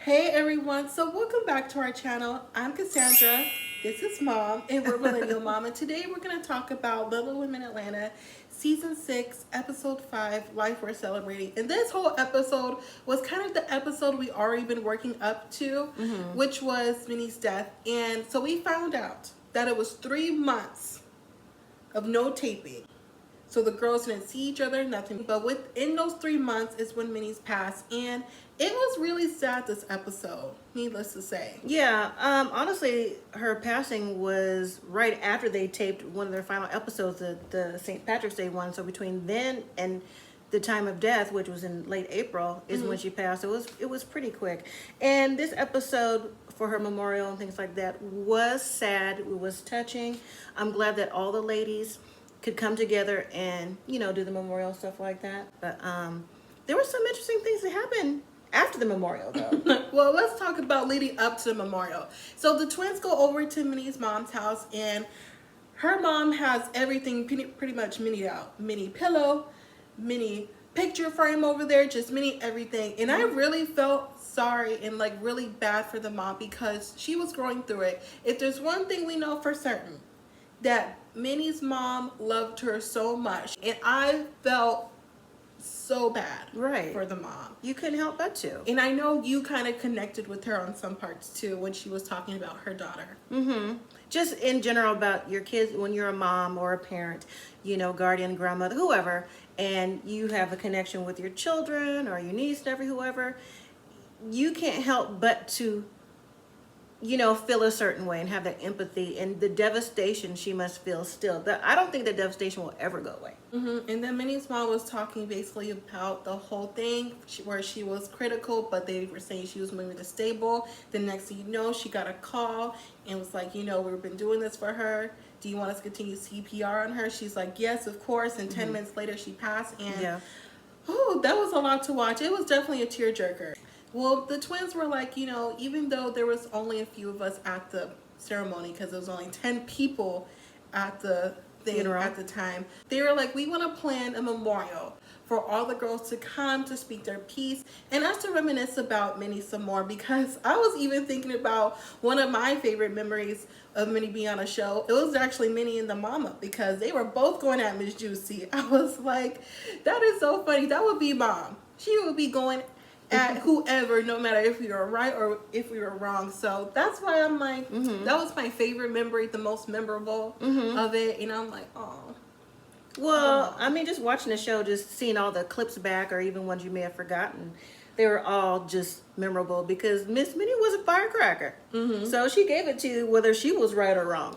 Hey everyone, so welcome back to our channel. I'm Cassandra, this is Mom, and we're Millennial Mom, and today we're going to talk about Little Women Atlanta Season 6, Episode 5, Life Worth Celebrating. And this whole episode was kind of the episode we already been working up to, which was Minnie's death. And so we found out that it was 3 months of no taping. So the girls didn't see each other, nothing. But within those 3 months is when Minnie's passed. And it was really sad, this episode, needless to say. Yeah, honestly, her passing was right after they taped one of their final episodes, the St. Patrick's Day one. So between then and the time of death, which was in late April, is when she passed. It was pretty quick. And this episode for her memorial and things like that was sad. It was touching. I'm glad that all the ladies could come together and, you know, do the memorial stuff like that. But there were some interesting things that happened after the memorial, though. Well, let's talk about leading up to the memorial. So the twins go over to Minnie's mom's house, and her mom has everything pretty much Minnie out. Minnie pillow, Minnie picture frame over there, just Minnie everything. And I really felt sorry and like really bad for the mom because she was going through it. If there's one thing we know for certain, that Minnie's mom loved her so much, and I felt so bad for the mom. You couldn't help but to. And I know you kind of connected with her on some parts too when she was talking about her daughter. Just in general about your kids, when you're a mom or a parent, you know, guardian, grandmother, whoever, and you have a connection with your children or your niece, nephew, whoever, you can't help but to, you know, feel a certain way and have that empathy and the devastation she must feel still. But I don't think the devastation will ever go away. And then Minnie's mom was talking basically about the whole thing where she was critical, but they were saying she was moving to stable. The next thing you know, she got a call and was like, you know, we've been doing this for her. Do you want us to continue CPR on her? She's like, yes, of course. And 10 minutes later, she passed. And oh, that was a lot to watch. It was definitely a tearjerker. Well, the twins were like, you know, even though there was only a few of us at the ceremony, because there was only 10 people at the thing at the time, they were like, we want to plan a memorial for all the girls to come to speak their piece and us to reminisce about Minnie some more, because I was even thinking about one of my favorite memories of Minnie being on a show. It was actually Minnie and the mama, because they were both going at Miss Juicy. I was like, that is so funny. That would be Mom. She would be going at whoever, no matter if we were right or if we were wrong. So that's why I'm like, that was my favorite memory, the most memorable of it. And I'm like, oh. Well, I mean, just watching the show, just seeing all the clips back or even ones you may have forgotten, they were all just memorable because Miss Minnie was a firecracker. So she gave it to you whether she was right or wrong.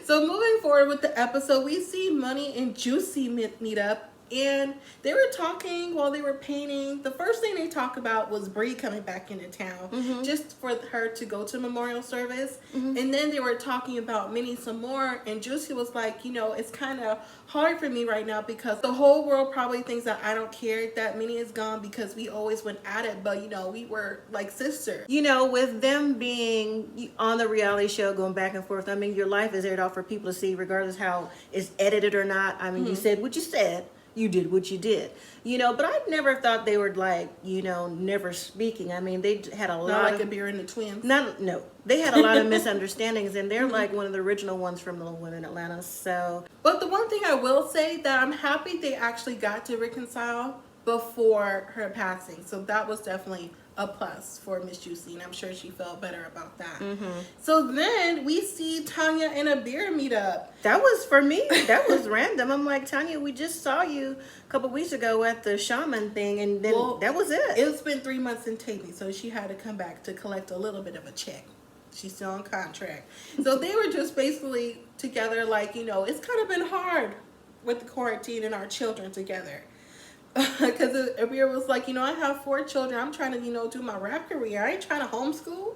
So moving forward with the episode, we see Money and Juicy meet up. And they were talking while they were painting. The first thing they talked about was Brie coming back into town, just for her to go to memorial service. And then they were talking about Minnie some more. And Juicy was like, you know, it's kind of hard for me right now because the whole world probably thinks that I don't care that Minnie is gone because we always went at it. But, you know, we were like sisters. You know, with them being on the reality show, going back and forth, I mean, your life is aired out for people to see regardless how it's edited or not. I mean, you said what you said. You did what you did, you know, but I never thought they were like, you know, never speaking. I mean, they had a lot of Abira and the twins. No, they had a lot of misunderstandings, and they're like one of the original ones from Little Women Atlanta. So, but the one thing I will say that I'm happy they actually got to reconcile before her passing. So that was definitely a plus for Miss Juicy, and I'm sure she felt better about that. So then we see Tanya and Abira meet up. That was, for me, that was random. I'm like, Tanya, we just saw you a couple weeks ago at the shaman thing, and then that was it. It's been 3 months in taping, so she had to come back to collect a little bit of a check. She's still on contract. So they were just basically together, like, you know, it's kind of been hard with the quarantine and our children together. Because Abira was like, you know, I have 4 children. I'm trying to, you know, do my rap career. I ain't trying to homeschool.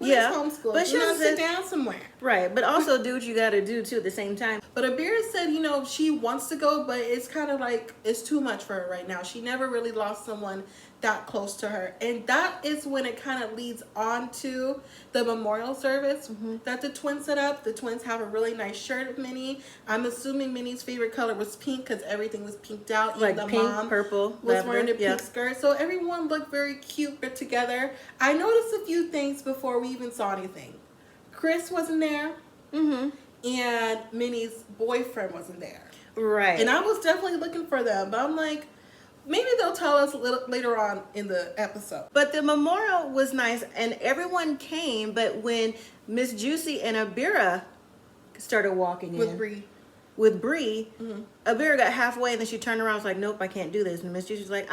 Yeah, homeschool. but But you know, she sit said, down somewhere. right, but also do what you got to do too at the same time. But Abira said, you know, she wants to go, but it's kind of like it's too much for her right now. She never really lost someone that close to her. And that is when it kind of leads on to the memorial service that the twins set up. The twins have a really nice shirt of Minnie. I'm assuming Minnie's favorite color was pink because everything was pinked out. Like Even the pink, mom purple, was lavender, wearing a yeah. pink skirt. So everyone looked very cute put together. I noticed a few things before we even saw anything. Chris wasn't there. And Minnie's boyfriend wasn't there. Right. And I was definitely looking for them. But I'm like, maybe they'll tell us a little later on in the episode. But the memorial was nice, and everyone came. But when Miss Juicy and Abira started walking With in Brie. with Brie, Abira got halfway, and then she turned around and was like, nope, I can't do this. And Miss Juicy's like,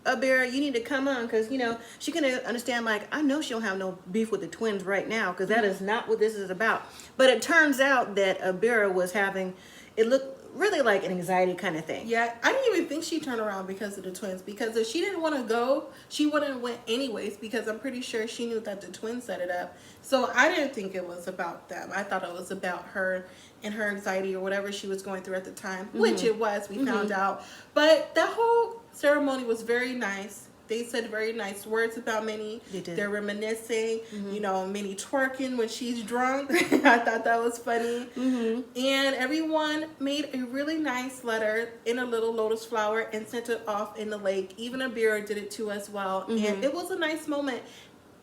Abira, you need to come on, because, you know, she can understand, like, I know she don't have no beef with the twins right now, because that is not what this is about. But it turns out that Abira was having, it looked really like an anxiety kind of thing. Yeah, I didn't even think she turned around because of the twins. Because if she didn't want to go, she wouldn't have went anyways. Because I'm pretty sure she knew that the twins set it up. So I didn't think it was about them. I thought it was about her and her anxiety or whatever she was going through at the time. Which it was, we found out. But that whole ceremony was very nice. They said very nice words about Minnie. They did. They're reminiscing, you know, Minnie twerking when she's drunk. I thought that was funny. And everyone made a really nice letter in a little lotus flower and sent it off in the lake. Even Abira did it too as well. And it was a nice moment.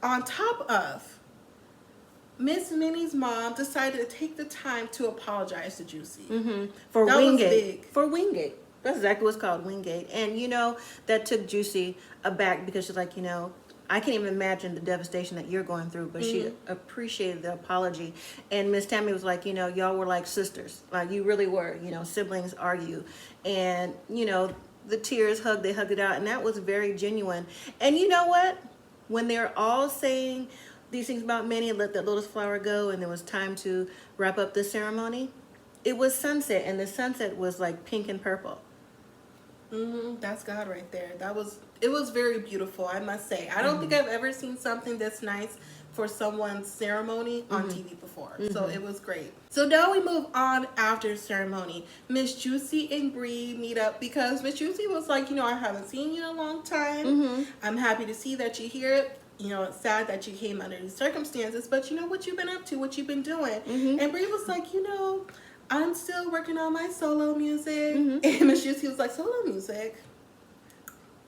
On top of, Miss Minnie's mom decided to take the time to apologize to Juicy. For That was Wingate. big. For Wingate. That's exactly what's called, Wingate. And, you know, that took Juicy aback because she's like, you know, I can't even imagine the devastation that you're going through. But she appreciated the apology. And Miss Tammy was like, you know, y'all were like sisters. Like, you really were. You know, siblings argue. And, you know, the tears hugged, they hugged it out. And that was very genuine. And you know what? When they're all saying these things about Minnie and let that lotus flower go, and it was time to wrap up the ceremony, it was sunset. And the sunset was like pink and purple. That's God right there. It was very beautiful, I must say. I don't think I've ever seen something this nice for someone's ceremony on TV before. So it was great. So now we move on after the ceremony. Miss Juicy and Brie meet up because Miss Juicy was like, you know, I haven't seen you in a long time. I'm happy to see that you're here. You know, it's sad that you came under these circumstances, but you know what you've been up to, what you've been doing. And Brie was like, you know, I'm still working on my solo music. And Miss Juicy was like, solo music?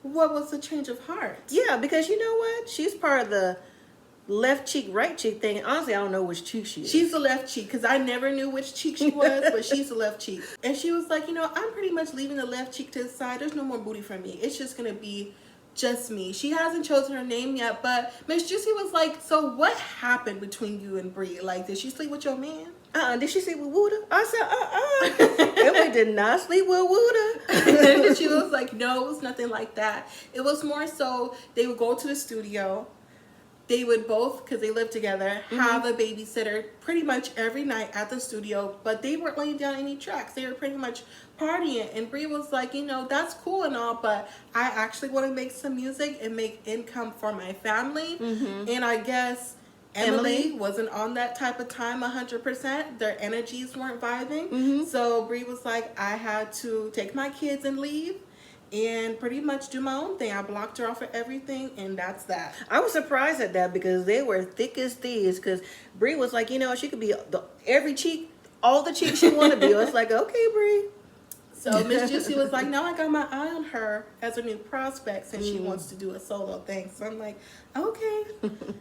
What was the change of heart? Yeah, because you know what? She's part of the left cheek, right cheek thing. And honestly, I don't know which cheek she is. She's the left cheek, because I never knew which cheek she was, but she's the left cheek. And she was like, you know, I'm pretty much leaving the left cheek to the side. There's no more booty for me. It's just going to be just me. She hasn't chosen her name yet, but Miss Juicy was like, so what happened between you and Brie? Like, did she sleep with your man? Did she sleep with Wooda? I said, Emily did not sleep with Wooda. And she was like, no, it was nothing like that. It was more so they would go to the studio. They would both, because they lived together, have a babysitter pretty much every night at the studio, but they weren't laying down any tracks. They were pretty much partying. And Brie was like, you know, that's cool and all, but I actually want to make some music and make income for my family. And I guess Emily wasn't on that type of time 100%. Their energies weren't vibing. So Brie was like, I had to take my kids and leave and pretty much do my own thing. I blocked her off of everything, and that's that. I was surprised at that because they were thick as thieves. Because Brie was like, you know, she could be every cheek, all the cheeks she wanted to be. I was like, okay, Brie. So Miss Juicy was like, no, I got my eye on her as a new prospect since she wants to do a solo thing. So I'm like, okay,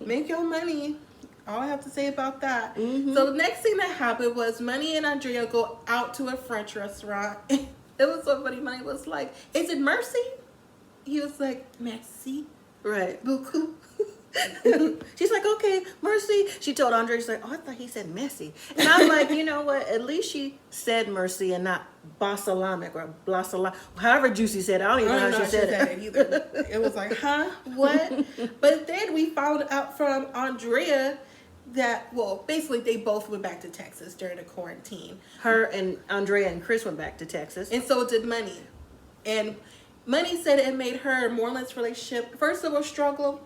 make your money. All I have to say about that. So the next thing that happened was Minnie and Andrea go out to a French restaurant. It was so funny. Minnie was like, is it Mercy? He was like, merci. Right. Beaucoup. She's like, okay, Mercy. She told Andre, she's like, oh, I thought he said messy. And I'm like, you know what? At least she said Mercy and not Basalamic or Blasalamic. However Juicy said it. I don't even know how she said it. Either. It was like, huh? What? But then we found out from Andrea that, well, basically they both went back to Texas during the quarantine. Her and Andrea and Chris went back to Texas. And so did Minnie. And Minnie said it made her more or less relationship. First it was struggle,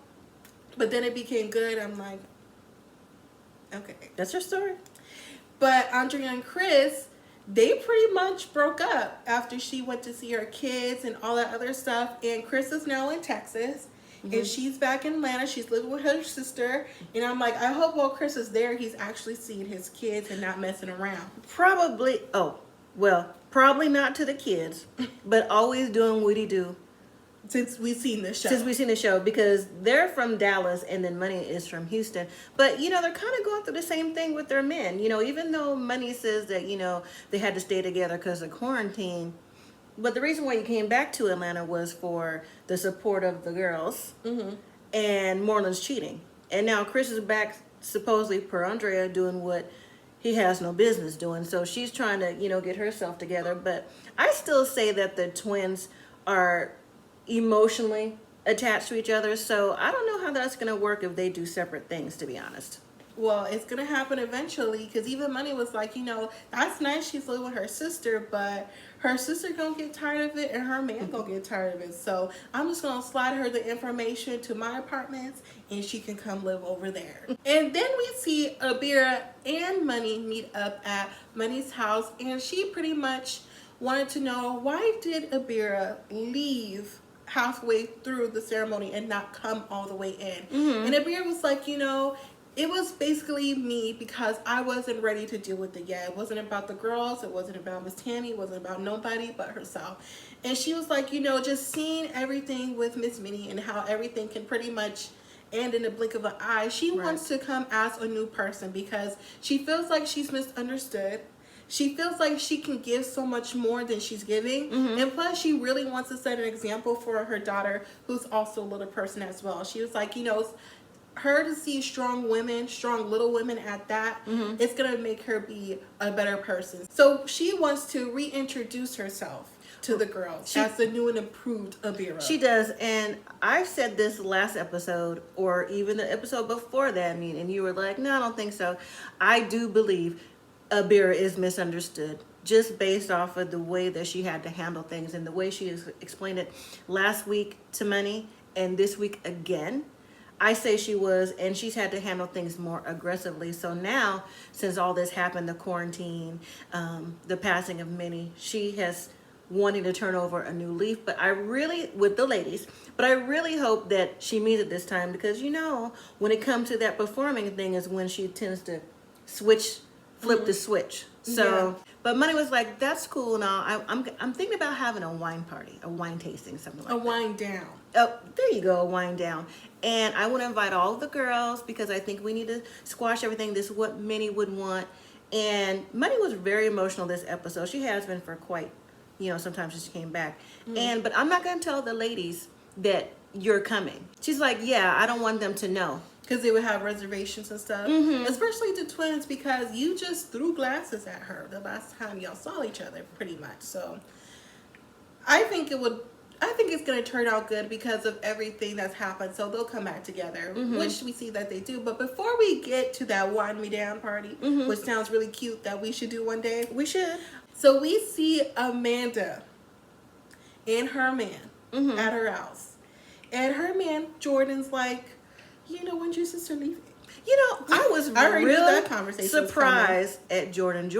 but then it became good. I'm like, Okay. That's her story. But Andrea and Chris, they pretty much broke up after she went to see her kids and all that other stuff. And Chris is now in Texas. And she's back in Atlanta. She's living with her sister. And I'm like, I hope while Chris is there, he's actually seeing his kids and not messing around. Probably not to the kids, but always doing what he do. Since we've seen the show. Because they're from Dallas and then Money is from Houston. But, they're kind of going through the same thing with their men. Even though Money says that, they had to stay together because of quarantine. But the reason why he came back to Atlanta was for the support of the girls and Moreland's cheating. And now Chris is back, supposedly per Andrea, doing what he has no business doing. So she's trying to, get herself together. But I still say that the twins are emotionally attached to each other. So I don't know how that's going to work if they do separate things, to be honest. Well, it's going to happen eventually, because even Money was like, that's nice she's living with her sister, but her sister going to get tired of it and her man going to get tired of it. So I'm just going to slide her the information to my apartments and she can come live over there. And then we see Abira and Money meet up at Money's house, and she pretty much wanted to know, why did Abira leave halfway through the ceremony and not come all the way in? And Abira was like, it was basically me, because I wasn't ready to deal with it yet. It wasn't about the girls. It wasn't about Miss Tammy. It wasn't about nobody but herself. And she was like, just seeing everything with Miss Minnie and how everything can pretty much end in a blink of an eye. She wants to come as a new person, because she feels like she's misunderstood. She feels like she can give so much more than she's giving. And plus, she really wants to set an example for her daughter, who's also a little person as well. She was like, her to see strong women, strong little women at that, it's going to make her be a better person. So she wants to reintroduce herself to the girls as the new and improved Abira. She does. And I said this last episode, or even the episode before that, and you were like, no, I don't think so. I do believe Abira is misunderstood, just based off of the way that she had to handle things and the way she explained it last week to Money and this week again. I say she was, and she's had to handle things more aggressively. So now, since all this happened, the quarantine, the passing of Minnie, she has wanting to turn over a new leaf. But I really, with the ladies, but I really hope that she means it this time, because when it comes to that performing thing is when she tends to flip the switch. So, but Money was like, that's cool now. I'm thinking about having a wine party, a wine tasting, something like that. A wine down. Oh, there you go, a wine down. And I want to invite all of the girls, because I think we need to squash everything. This is what Minnie would want. And Money was very emotional this episode. She has been for quite, sometimes since she came back. But I'm not going to tell the ladies that you're coming. She's like, yeah, I don't want them to know. Because they would have reservations and stuff. Especially the twins, because you just threw glasses at her the last time y'all saw each other, pretty much. So I think it's going to turn out good because of everything that's happened. So they'll come back together, which we see that they do. But before we get to that wine me down party, which sounds really cute that we should do one day. We should. So we see Amanda and her man at her house. And her man, Jordan's like, when's your sister leaving? I was really surprised at Jordan.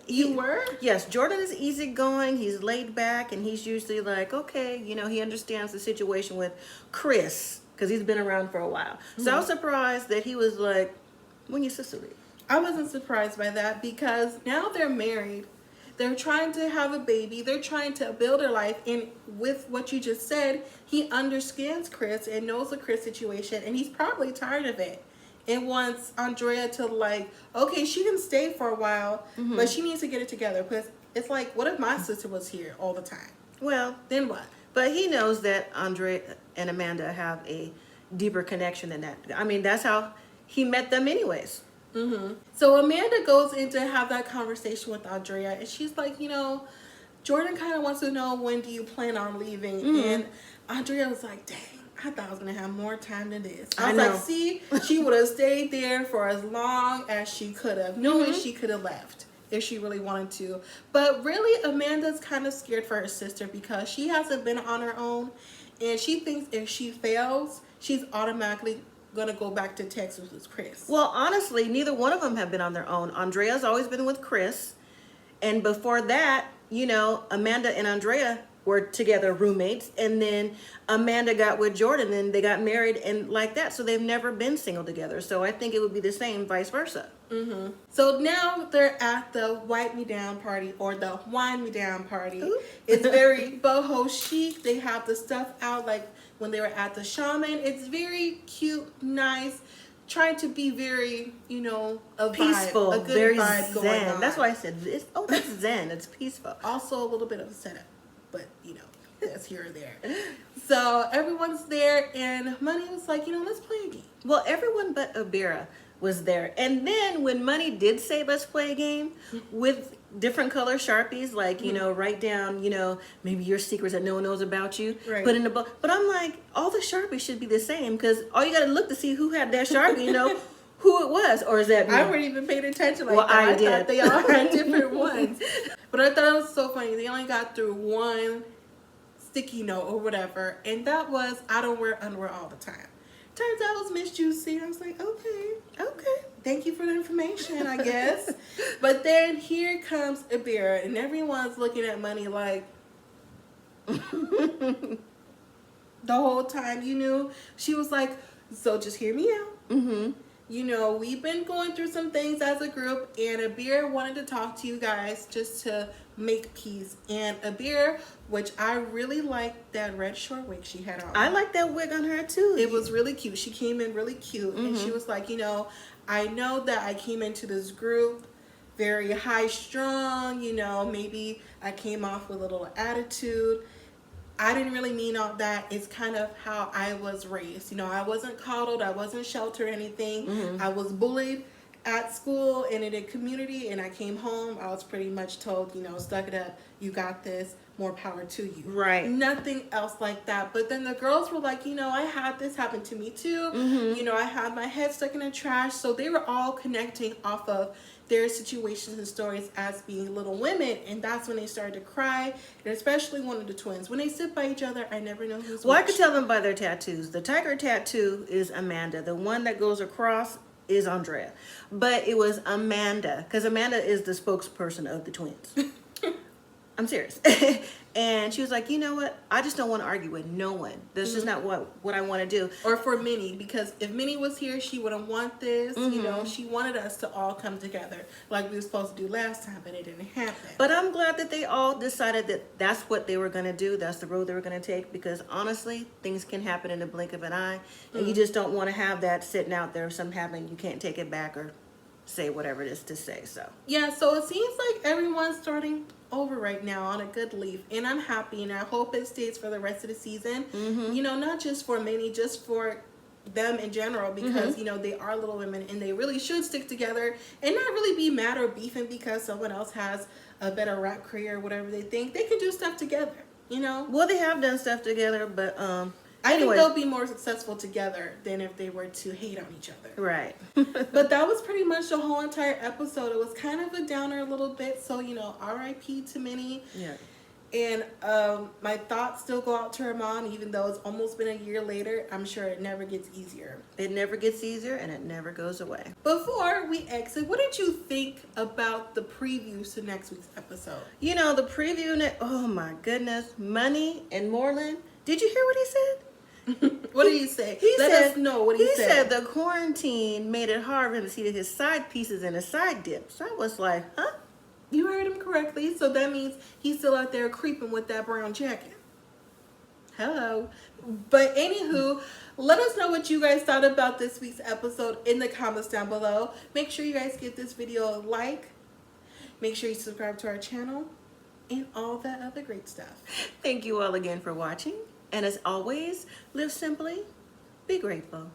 You were? Yes, Jordan is easygoing. He's laid back, and he's usually like, okay, he understands the situation with Chris, because he's been around for a while. So I was surprised that he was like, when your sister leave? I wasn't surprised by that, because now they're married. They're trying to have a baby. They're trying to build their life. And with what you just said, he understands Chris and knows the Chris situation. And he's probably tired of it. And wants Andrea to okay, she can stay for a while, but she needs to get it together. Because it's like, what if my sister was here all the time? Well, then what? But he knows that Andrea and Amanda have a deeper connection than that. I mean, that's how he met them anyways. So Amanda goes in to have that conversation with Andrea, and she's like, Jordan kind of wants to know, when do you plan on leaving? And Andrea was like, dang, I thought I was going to have more time than this. I was like, see, she would have stayed there for as long as she could have, knowing she could have left if she really wanted to. But really, Amanda's kind of scared for her sister, because she hasn't been on her own, and she thinks if she fails, she's automatically gonna go back to Texas with Chris. Well, honestly, neither one of them have been on their own. Andrea's always been with Chris. And before that, you know, Amanda and Andrea were together roommates. And then Amanda got with Jordan and they got married and like that. So they've never been single together. So I think it would be the same vice versa. Mm-hmm. So now they're at the Wipe Me Down party, or the Wine Me Down party. Ooh. It's very boho chic. They have the stuff out like when they were at the Shaman. It's very cute, nice, trying to be very, you know, a Peaceful, vibe, a good very vibe going zen. on. That's why I said, that's zen. It's peaceful. Also a little bit of a setup, but you know, that's here or there. So everyone's there, and Money was like, you know, let's play a game. Well, everyone but Abira was there. And then when Money did say, let's play a game with different color Sharpies, like, you know, write down, you know, maybe your secrets that no one knows about you, Right. put in the book. But I'm like, all the Sharpies should be the same, because all you got to look to see who had that Sharpie, you know, who it was. Or is that me? I wasn't even paying attention like Well, that. I I did. thought they all had different ones. But I thought it was so funny. They only got through one sticky note or whatever, and that was, I don't wear underwear all the time. Turns out it was Miss Juicy. I was like, okay, thank you for the information, I guess. But then here comes Abira, and everyone's looking at Money like, the whole time, you knew. She was like, so just hear me out. Mm-hmm. You know, we've been going through some things as a group, and Abir wanted to talk to you guys just to make peace. And Abir, which I really liked that red short wig she had on. I like that wig on her too. It was really cute. She came in really cute, and she was like, you know, I know that I came into this group very high strung, you know, maybe I came off with a little attitude. I didn't really mean all that. It's kind of how I was raised. You know, I wasn't coddled. I wasn't sheltered or anything. I was bullied at school and in a community, and I came home. I was pretty much told, you know, stuck it up. You got this. More power to you. Right. Nothing else like that. But then the girls were like, you know, I had this happen to me too. You know, I had my head stuck in the trash. So they were all connecting off of their situations and stories as being little women, and that's when they started to cry, and especially one of the twins. When they sit by each other, I never know who's Well, I which. could tell them by their tattoos. The tiger tattoo is Amanda. The one that goes across is Andrea. But it was Amanda, because Amanda is the spokesperson of the twins. I'm serious. And she was like, you know what? I just don't want to argue with no one. That's just not what I want to do. Or for Minnie, because if Minnie was here, she wouldn't want this. You know, she wanted us to all come together like we were supposed to do last time, but it didn't happen. But I'm glad that they all decided that that's what they were going to do. That's the road they were going to take, because honestly, things can happen in the blink of an eye. And you just don't want to have that sitting out there. If something happened, you can't take it back or say whatever it is to say. So Yeah, so it seems like everyone's starting over right now on a good leaf, and I'm happy, and I hope it stays for the rest of the season. You know, not just for Minnie, just for them in general, because you know, they are little women and they really should stick together and not really be mad or beefing because someone else has a better rap career or whatever. They think they can do stuff together, you know. well, they have done stuff together, but I think anyway. they'll be more successful together than if they were to hate on each other. Right. But that was pretty much the whole entire episode. It was kind of a downer a little bit, so you know, R.I.P. to Minnie. Yeah. And my thoughts still go out to her mom, even though it's almost been a year later. I'm sure it never gets easier. It never gets easier and it never goes away. Before we exit, what did you think about the previews to next week's episode? You know, the preview, oh my goodness, Money and Moreland. Did you hear what he said? What did he say? Let us know what he said. He said the quarantine made it hard for him to see his side pieces and his side dips. So I was like, huh? You heard him correctly. So that means he's still out there creeping with that brown jacket. Hello. But anywho, let us know what you guys thought about this week's episode in the comments down below. Make sure you guys give this video a like. Make sure you subscribe to our channel and all that other great stuff. Thank you all again for watching. And as always, live simply, be grateful.